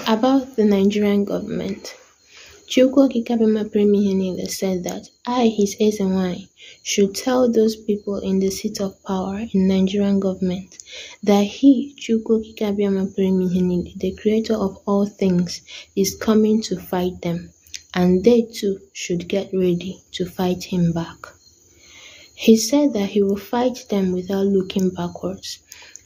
About the Nigerian government, Chukwuoke Kabema said that I, his SNY, should tell those people in the seat of power in Nigerian government that he, Chukwuoke Kabema, the creator of all things, is coming to fight them, and they too should get ready to fight him back. He said that he will fight them without looking backwards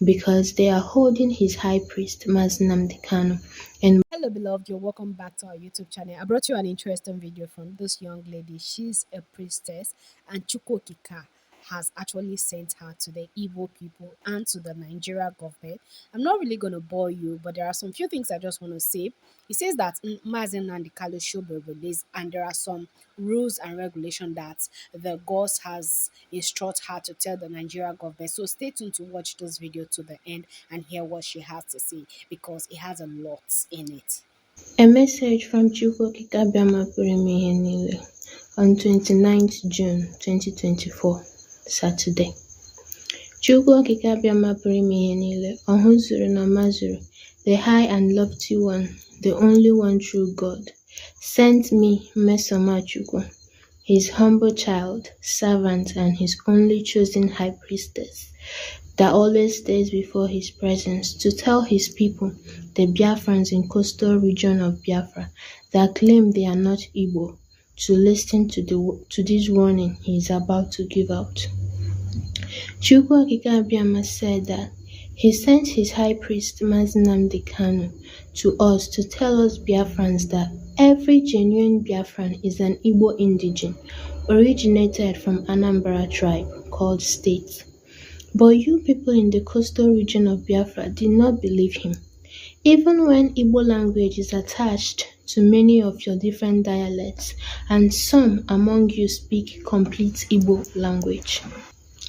because they are holding his high priest, Mazi Nnamdi Kanu. And Hello, beloved. You're welcome back to our YouTube channel. I brought you an interesting video from this young lady. She's a priestess, and Chukwokika has actually sent her to the Igbo people and to the Nigeria government. I'm not really going to bore you, but there are some few things I just want to say. He says that Mazi Nnamdi Kanu should be released, and there are some rules and regulations that the gods has instructed her to tell the Nigeria government. So stay tuned to watch this video to the end and hear what she has to say because it has a lot in it. a message from Chukwuoke Kabema on 29th June 2024, Saturday. Chukwuoke Kabema Ọhụzuru na Mazuru, the high and lofty one, the only one true God, sent me, Mesoma Chukwu, his humble child, servant, and his only chosen high priestess, that always stays before his presence, to tell his people, the Biafrans in coastal region of Biafra, that claim they are not Igbo, to listen to this warning he is about to give out. Chukwuoke Kabema said that he sent his high priest Mazi Nnamdi Kanu to us to tell us Biafrans that every genuine Biafran is an Igbo indigene, originated from Anambra tribe called State. But you people in the coastal region of Biafra did not believe him. Even when Igbo language is attached to many of your different dialects, and some among you speak complete Igbo language.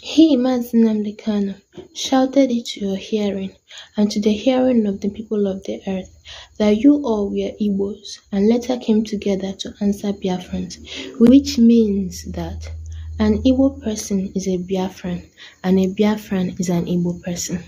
He, Mazi Nnamdi Kanu, shouted it to your hearing and to the hearing of the people of the earth that you all were Igbos and later came together to answer Biafrans, which means that an Igbo person is a Biafran and a Biafran is an Igbo person.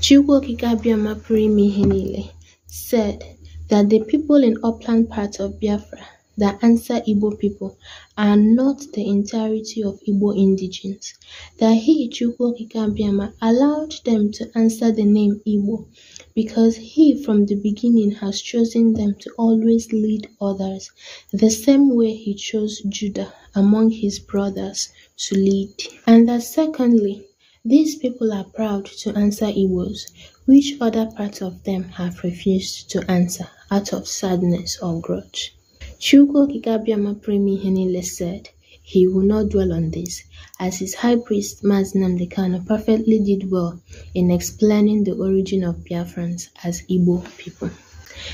Chukwuoke Kabema said that the people in upland parts of Biafra that answer Igbo people are not the entirety of Igbo indigenes, that he, Chukwuoke Kabema, allowed them to answer the name Igbo because he from the beginning has chosen them to always lead others, the same way he chose Judah among his brothers to lead. And that secondly, these people are proud to answer Igbos, which other parts of them have refused to answer out of sadness or grudge. Chukwuoke Kabema said he will not dwell on this, as his high priest Mazi Nnamdi Kanu perfectly did well in explaining the origin of Biafrans as Igbo people.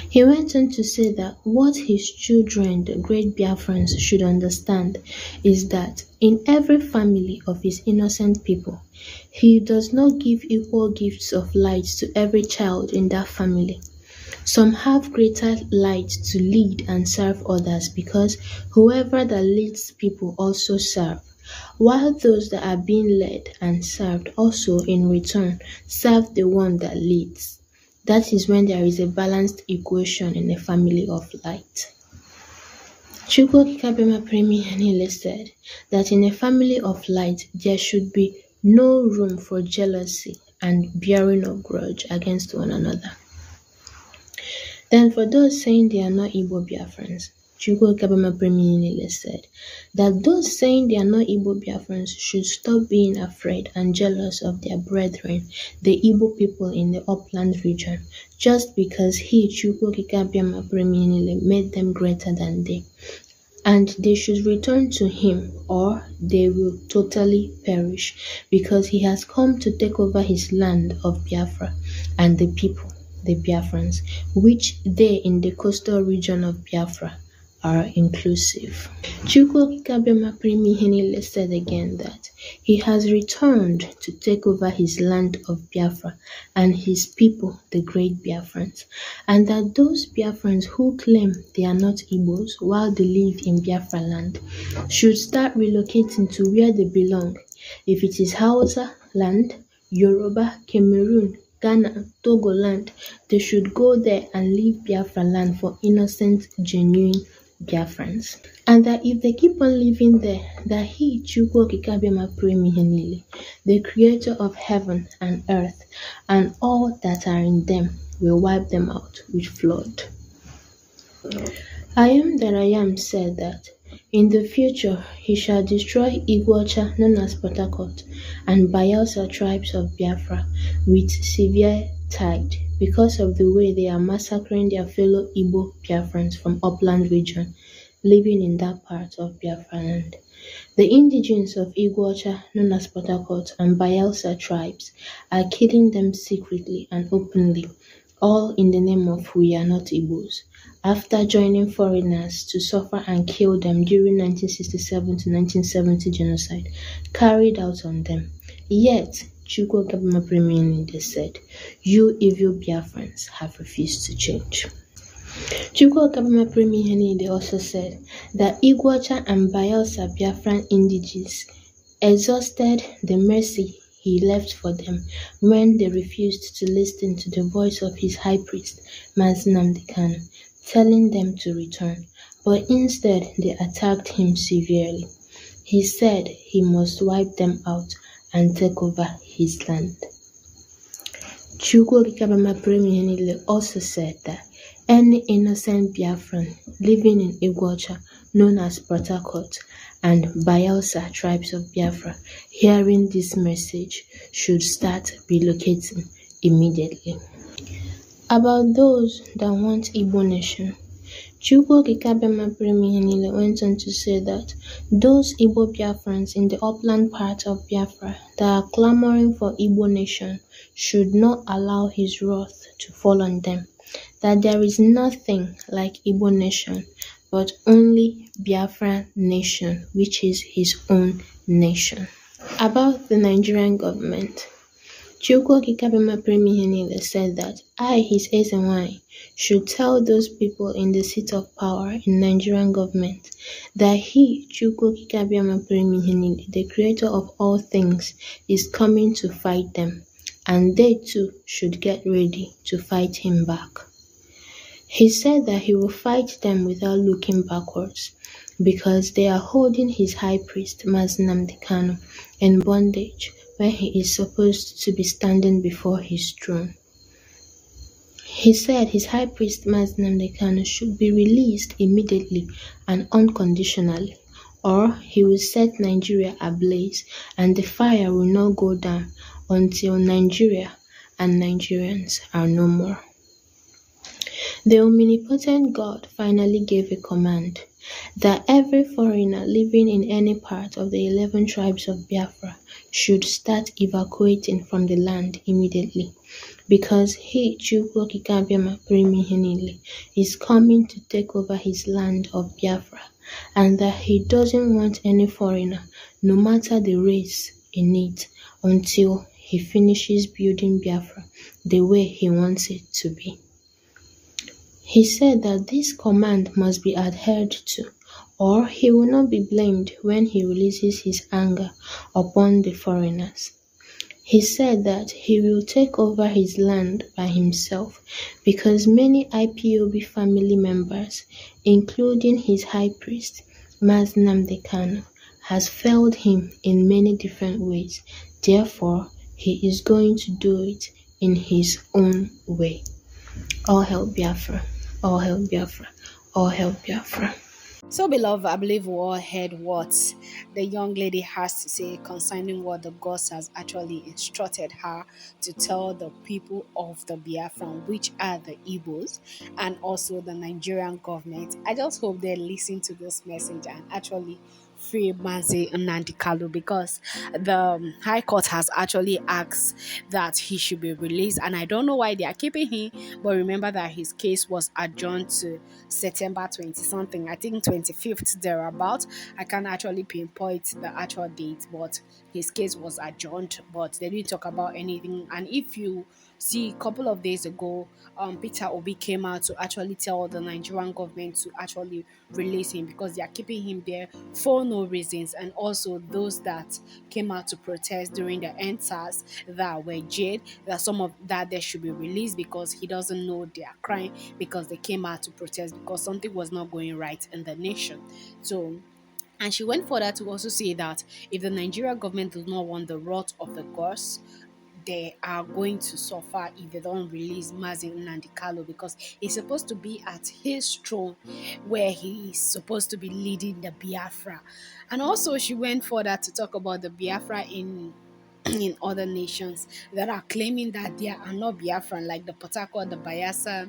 He went on to say that what his children, the great Biafrans, should understand is that in every family of his innocent people, he does not give equal gifts of light to every child in that family. Some have greater light to lead and serve others because whoever that leads people also serve, while those that are being led and served also in return serve the one that leads. That is when there is a balanced equation in a family of light. Chukwuoke Kabema said that in a family of light there should be no room for jealousy and bearing of grudge against one another. Then for those saying they are not Igbo Biafrans, Chukwuoke Kabema said that those saying they are not Igbo Biafrans should stop being afraid and jealous of their brethren, the Igbo people in the upland region, just because he, Chukwuoke Kabema, made them greater than they. And they should return to him or they will totally perish, because he has come to take over his land of Biafra and the people, the Biafrans, which they in the coastal region of Biafra are inclusive. Chukwuoke Kabema said again that he has returned to take over his land of Biafra and his people, the great Biafrans, and that those Biafrans who claim they are not Igbos while they live in Biafra land should start relocating to where they belong. If it is Hausa land, Yoruba, Cameroon, Ghana, Togoland, they should go there and leave Biafra land for innocent, genuine Biafrans. And that if they keep on living there, that he, Chukwu Okike Abiama Premihenile, the creator of heaven and earth, and all that are in them, will wipe them out with flood. I am that I am said that in the future he shall destroy Iguacha known as Port Harcourt and Bayelsa tribes of Biafra with severe tide because of the way they are massacring their fellow Igbo Biafrans from upland region living in that part of Biafra land. The indigenes of Iguacha, known as Port Harcourt, and Bayelsa tribes are killing them secretly and openly, all in the name of "we are not Igbos", after joining foreigners to suffer and kill them during 1967 to 1970 genocide carried out on them. Yet, Chukwu Okike said, "You evil Biafrans have refused to change." Chukwu Okike also said that Iguacha and Bayelsa Biafran indigenes exhausted the mercy he left for them when they refused to listen to the voice of his high priest, Mazi Nnamdi Kanu, telling them to return, but instead they attacked him severely. He said he must wipe them out and take over his land. Chukwu Okike also said that any innocent Biafran living in Iguacha, known as Port Harcourt, and Bayelsa tribes of Biafra, hearing this message, should start relocating immediately. About those that want Igbo nation, Chukwu Okike went on to say that those Igbo Biafrans in the upland part of Biafra that are clamoring for Igbo nation should not allow his wrath to fall on them, that there is nothing like Igbo nation, but only Biafra nation, which is his own nation. About the Nigerian government, Chukwu Okike said that I, his Ezenwai, should tell those people in the seat of power in Nigerian government that he, Chukwu Okike the creator of all things, is coming to fight them, and they too should get ready to fight him back. He said that he will fight them without looking backwards, because they are holding his high priest, Mazi Nnamdi Kanu, in bondage when he is supposed to be standing before his throne. He said his high priest, Mazi Nnamdi Kanu, should be released immediately and unconditionally, or he will set Nigeria ablaze and the fire will not go down until Nigeria and Nigerians are no more. The omnipotent God finally gave a command that every foreigner living in any part of the 11 tribes of Biafra should start evacuating from the land immediately, because he, Chukwu Okike Abiama Premihenile, is coming to take over his land of Biafra, and that he doesn't want any foreigner, no matter the race, in it until he finishes building Biafra the way he wants it to be. He said that this command must be adhered to, or he will not be blamed when he releases his anger upon the foreigners. He said that he will take over his land by himself because many IPOB family members, including his high priest, Mazi Nnamdi Kanu, has failed him in many different ways. Therefore, he is going to do it in his own way. All hail Biafra. All hail Biafra. All hail Biafra. So, beloved, I believe we all heard what the young lady has to say concerning what the gods has actually instructed her to tell the people of the Biafran, which are the Igbos, and also the Nigerian government. I just hope they listen to this message and actually free Mazi Nnamdi Kanu, because the High Court has actually asked that he should be released, and I don't know why they are keeping him. But remember that his case was adjourned to September 20 something, I think 25th thereabout. I can't actually pinpoint the actual date, but his case was adjourned, but they didn't talk about anything. And if you See, a couple of days ago, Peter Obi came out to actually tell the Nigerian government to actually release him because they are keeping him there for no reasons. And also those that came out to protest during the NSAS that were jailed, that some of that they should be released because he doesn't know they are crying because they came out to protest because something was not going right in the nation. So, and she went further to also say that if the Nigeria government does not want the rot of the gods, they are going to suffer if they don't release Mazi Nnamdi Kanu because he's supposed to be at his throne where he is supposed to be leading the Biafra. And also she went further to talk about the Biafra in in other nations that are claiming that they are not Biafran, like the Port Harcourt, the Bayelsa,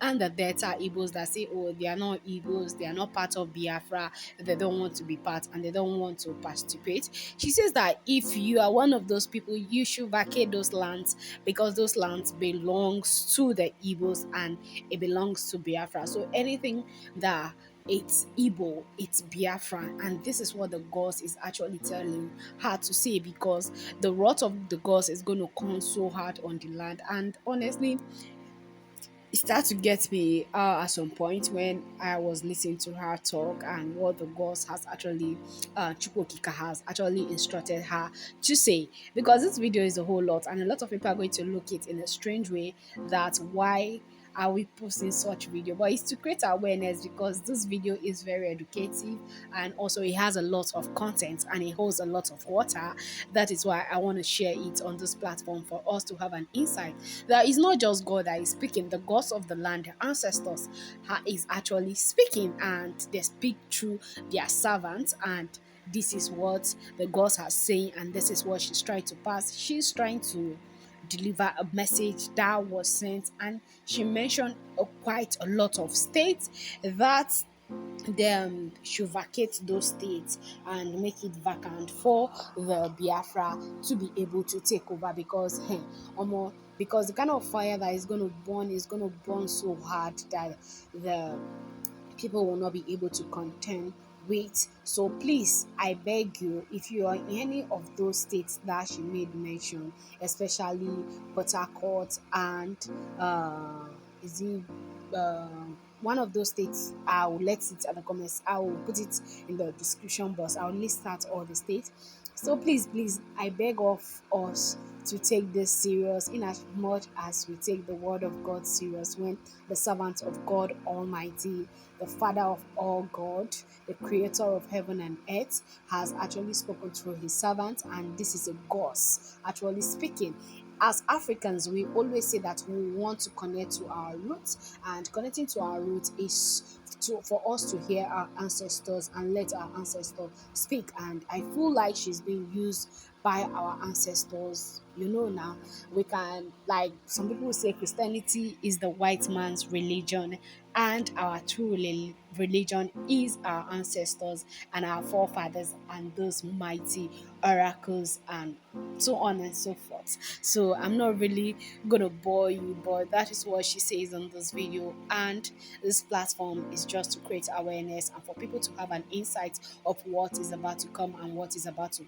and the Delta Igbos that say, oh, they are not Igbos, they are not part of Biafra, they don't want to be part and they don't want to participate. She says that if you are one of those people, you should vacate those lands because those lands belongs to the Igbos and it belongs to Biafra. So anything that it's Igbo, it's Biafra, and this is what the gods is actually telling her to say because the wrath of the gods is going to come so hard on the land. And honestly, it started to get me at some point when I was listening to her talk and what the gods has actually, Chukwokika has actually instructed her to say. Because this video is a whole lot, and a lot of people are going to look it in a strange way that why are we posting such video, but it's to create awareness because this video is very educative and also it has a lot of content and it holds a lot of water. That is why I want to share it on this platform for us to have an insight that it's not just God that is speaking, the gods of the land, the ancestors is actually speaking and they speak through their servants. And this is what the gods are saying and this is what she's trying to pass. She's trying to deliver a message that was sent, and she mentioned quite a lot of states that them should vacate those states and make it vacant for the Biafra to be able to take over because hey, because the kind of fire that is going to burn so hard that the people will not be able to contend with. So please, I beg you, if you are in any of those states that she made mention, especially Port Harcourt and is it one of those states, I will let it at the comments. I will put it in the description box. I'll list out all the states. So please, I beg of us to take this serious in as much as we take the word of God serious when the servant of God Almighty, the Father of all God, the creator of heaven and earth, has actually spoken through his servant, and this is a ghost actually speaking. As Africans, we always say that we want to connect to our roots, and connecting to our roots is for us to hear our ancestors and let our ancestors speak. And I feel like she's being used by our ancestors. You know, now we can, like some people say, Christianity is the white man's religion, and our true religion is our ancestors and our forefathers and those mighty oracles and so on and so forth. So I'm not really gonna bore you, but that is what she says on this video. And this platform is just to create awareness and for people to have an insight of what is about to come and what is about to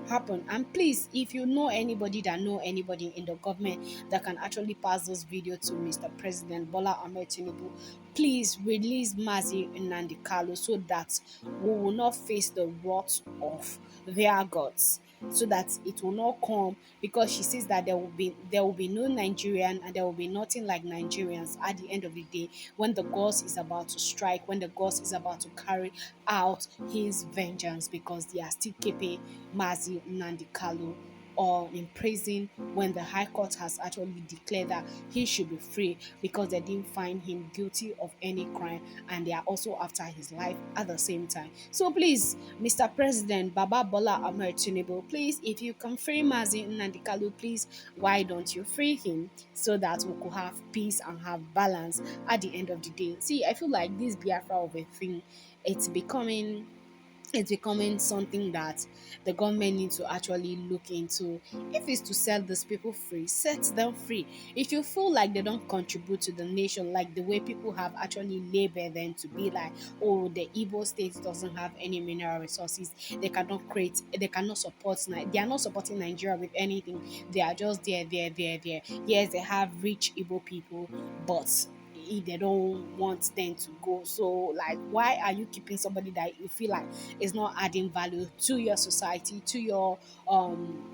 happen. And please, if you know anybody that know anybody in the government that can actually pass this video to Mr. President Bola Ahmed Tinubu, please release Mazi Nnamdi Kanu so that we will not face the wrath of their gods, so that it will not come, because she says that there will be no Nigerian and there will be nothing like Nigerians at the end of the day when the gods is about to strike, when the gods is about to carry out his vengeance, because they are still keeping Mazi Nnamdi Kanu or in prison when the High Court has actually declared that he should be free because they didn't find him guilty of any crime and they are also after his life at the same time. So please, Mr. President Baba Bola Ahmed Tinubu, please, if you can free Mazi Nnamdi Kanu, please, why don't you free him so that we could have peace and have balance at the end of the day? See, I feel like this Biafra of a thing, it's becoming it's becoming something that the government needs to actually look into. If it's to set these people free, set them free. If you feel like they don't contribute to the nation, like the way people have actually labeled them to be like, oh, the Igbo state doesn't have any mineral resources, they cannot create, they cannot support, they are not supporting Nigeria with anything. They are just there. Yes, they have rich Igbo people, but they don't want them to go. So like, why are you keeping somebody that you feel like is not adding value to your society, to your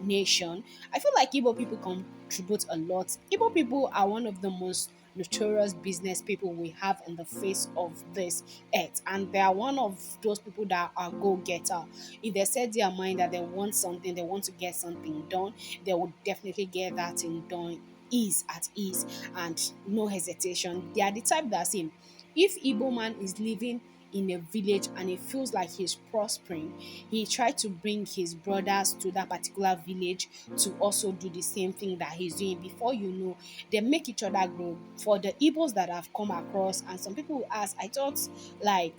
nation? I feel like Igbo people contribute a lot. Igbo people are one of the most notorious business people we have in the face of this earth, and they are one of those people that are go-getter. If they set their mind that they want something, they want to get something done, they will definitely get that thing done ease at ease and no hesitation. They are the type that say, if Igbo man is living in a village and he feels like he's prospering, he tried to bring his brothers to that particular village to also do the same thing that he's doing. Before you know, they make each other grow. For the Igbos that have come across, and some people will ask, I thought like,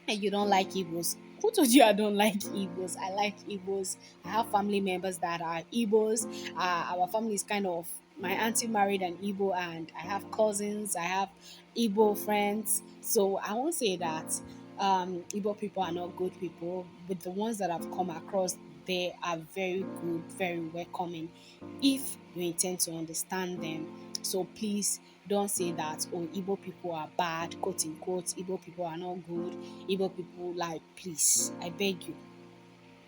and you don't like Igbos. Who told you I don't like Igbos? I like Igbos. I have family members that are Igbos. Our family is kind of, my auntie married an Igbo, and I have cousins. I have Igbo friends. So I won't say that Igbo people are not good people, but the ones that I've come across, they are very good, very welcoming if you intend to understand them. So please don't say that, oh, Igbo people are bad, quote unquote, Igbo people are not good, Igbo people, like, please, I beg you,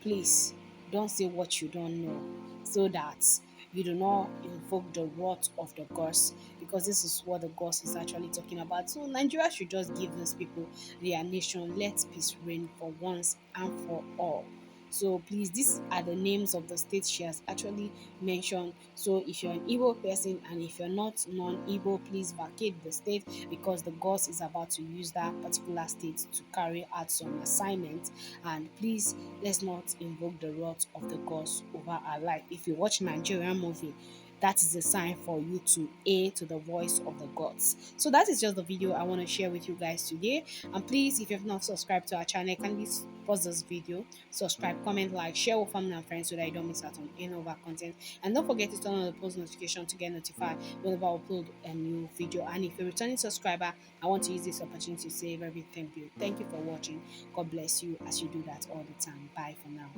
please don't say what you don't know, so that you do not invoke the wrath of the gods, because this is what the gods is actually talking about. So Nigeria should just give these people their nation. Let peace reign for once and for all. So please, these are the names of the states she has actually mentioned. So if you're an Igbo person and if you're not non-Igbo, please vacate the state, because the gods is about to use that particular state to carry out some assignments. And please, let's not invoke the wrath of the gods over our life. If you watch Nigerian movie, that is a sign for you to A to the voice of the gods. So that is just the video I want to share with you guys today. And please, if you have not subscribed to our channel, kindly pause this video, subscribe, comment, like, share with family and friends so that you don't miss out on any of our content. And don't forget to turn on the post notification to get notified whenever I upload a new video. And if you're a returning subscriber, I want to use this opportunity to say very thank you. Thank you for watching. God bless you as you do that all the time. Bye for now.